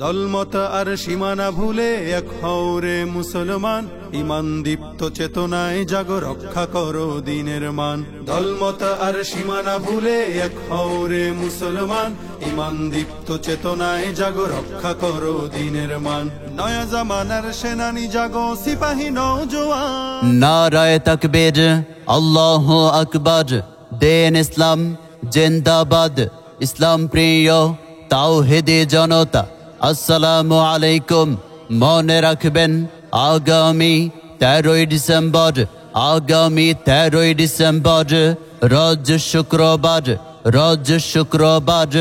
দলমত আর সীমানা ভুলে এক হও রে মুসলমান, ইমান দীপ্ত চেতনায় জাগো রক্ষা করো দিনের মান। দলমত আর সীমানা ভুলে এক হও রে মুসলমান, ইমান দীপ্ত চেতনায় জাগো রক্ষা করো দিনের মান। নয়া জামানার সেনানি জাগো সিপাহী নওজোয়ান। নারায়ে তাকবীর, আল্লাহু আকবার। দিন ইসলাম জিন্দাবাদ। ইসলাম প্রিয় তাওহীদি জনতা, আসসালামু আলাইকুম। মনে রাখবেন আগামী 13ই ডিসেম্বর, রোজ শুক্রবার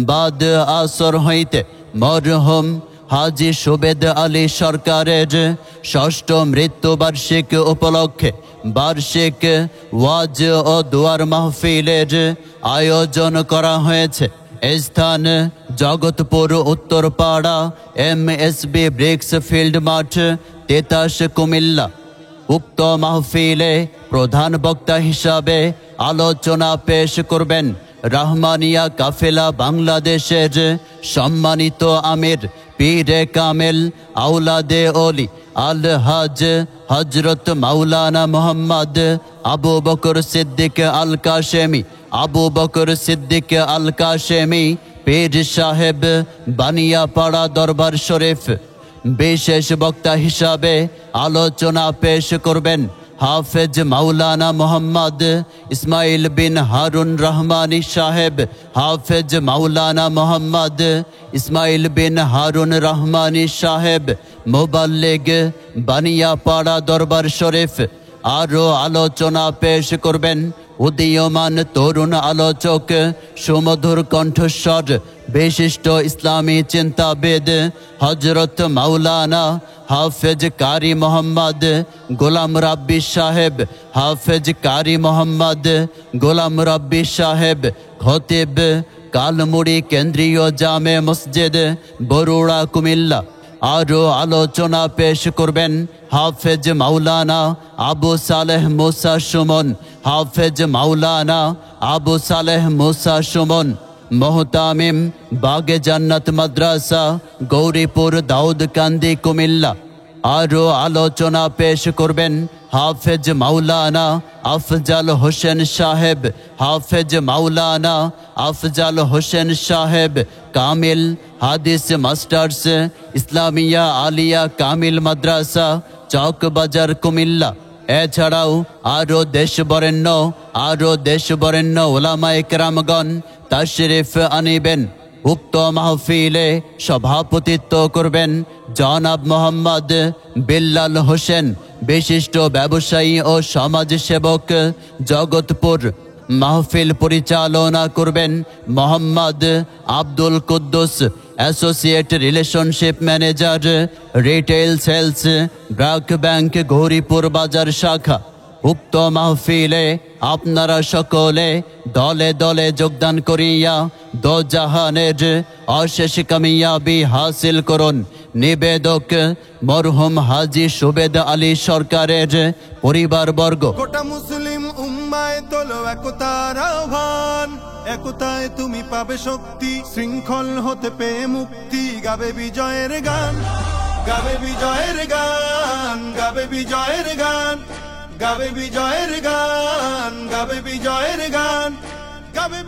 বাদ আসর হইতে মরহুম হাজী সুবেদ আলী সরকারের ষষ্ঠ মৃত্যুবার্ষিক উপলক্ষে বার্ষিক ওয়াজ ও দুয়ার মাহফিলের আয়োজন করা হয়েছে। স্থান Jagatpur Uttarpara, MSB bricks field মাঠ, তেতাস, কুমিল্লা। উক্ত মাহফিলে প্রধান বক্তা হিসাবে আলোচনা পেশ করবেন রাহমানিয়া কাফেলা বাংলাদেশের সম্মানিত আমির পীরে কামেল আওলাদে ওলি আলহাজ হযরত মাওলানা মোহাম্মদ আবু বকর সিদ্দিক আল কাশেমি পীর সাহেব, বানিয়াপাড়া দরবার শরীফ। বিশেষ বক্তা হিসাবে আলোচনা পেশ করবেন হাফেজ মাওলানা মোহাম্মদ ইসমাইল বিন হারুন রহমানী সাহেব, হাফেজ মাওলানা মোহাম্মদ ইসমাইল বিন হারুন রহমানী সাহেব, মুবাল্লিগ, বানিয়াপাড়া দরবার শরীফ। আরও আলোচনা পেশ করবেন উদীয়মান তরুণ আলোচক, সুমধুর কণ্ঠস্বর, বিশিষ্ট ইসলামী চিন্তাবিদ হযরত মাওলানা হাফেজ কারি মোহাম্মদ গোলাম রাব্বী সাহেব, হাফেজ কারি মোহাম্মদ গোলাম রাব্বী সাহেব, খতিব, কালমুড়ি কেন্দ্রীয় জামে মসজিদ, বরুড়া, কুমিল্লা। আরও আলোচনা পেশ করবেন হাফেজ মাওলানা আবু সালেহ মুসা সুমন, হাফেজ মাওলানা আবু সালেহ মুসা সুমন, মোহতামিম, বাগে জান্নাত মাদ্রাসা, গৌরীপুর, দাউদকান্দি, কুমিল্লা। আরও আলোচনা পেশ করবেন হাফেজ মাওলানা আফজাল হোসেন সাহেব, হাফেজ মাওলানা আফজাল হোসেন সাহেব, কামিল হাদিস মাস্টার্স, ইসলামিয়া আলিয়া কামিল মাদ্রাসা, চকবাজার, কুমিল্লা। এছাড়াও আরও দেশবরেণ্য ওলামায়ে কেরামগণ তাশরিফ আনিবেন। উক্ত মাহফিলে সভাপতিত্ব করবেন জনাব মোহাম্মদ বিল্লাল হোসেন, বিশিষ্ট ব্যবসায়ী ও সমাজসেবক, জগৎপুর। মাহফিল পরিচালনা করবেন Mohammad Abdul Quddus, associate relationship manager, retail sales, BRAC bank, Gouripur Bazar শাখা। উক্ত মাহফিলে আপনারা সকলে দলে দলে যোগদান করিয়া দোজাহানের অশেষ কামিয়াবি হাসিল করুন। নিবেদক মরহুম হাজী সুবেদ আলী সরকারের পরিবারবর্গ। গোটা মুসলিম উম্মায় তোলো একতার আহ্বান, একতায় তুমি পাবে শক্তি, শৃঙ্খল হতে পেয়ে মুক্তি। গাবে বিজয়ের গান, গাবে বিজয়ের গান, গাবে বিজয়ের গান, গাবে বিজয়ের গান, গাবে বিজয়ের গান, গাবে